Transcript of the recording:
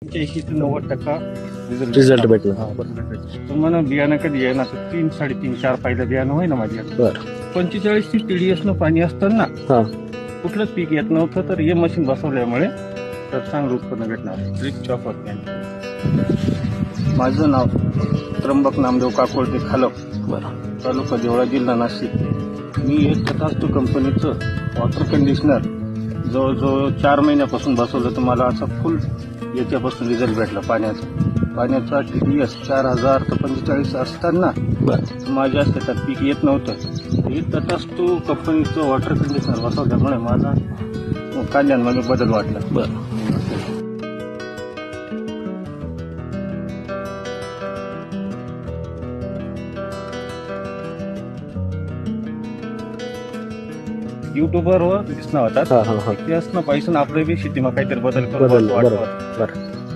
80 ते 90% रिझल्ट भेटला. तुम्हाला बियाणं कधी येणार तर 3, 3.5, 4 पाहिलं बियाणं होय ना माझ्या बर 45 टी TDS न पाणी असताना हा कुठलंच पीक येत नव्हतं, तर हे मशीन बसवल्यामुळे तर चांगलं उत्पन्न भेटणार. ड्रिप चॉपर माझं नाव त्र्यंबक नामदेव काकोळते खालप, बरं तालुका देवळा, जिल्हा नाशिक. मी एक तथास्तू कंपनीचं वॉटर कंडिशनर जवळजवळ 4 महिन्यापासून बसवलं, तर मला असा फुल याच्यापासून रिझल्ट भेटला. पाण्याचा TDS 4000 ते 45 असताना बरं माझ्या शेतात पीक येत नव्हतं. हे तथास्तू कंपनीचं वॉटर कंडिशनर बसवल्यामुळे माझा कांद्यांमध्ये बदल वाटला. बरं युट्यूबवर दिसणार होतात, हा हा हा इतिहासनं पाहिजे आपलं बी शेतीमा काहीतरी बदल बदल करून बरोबर बरं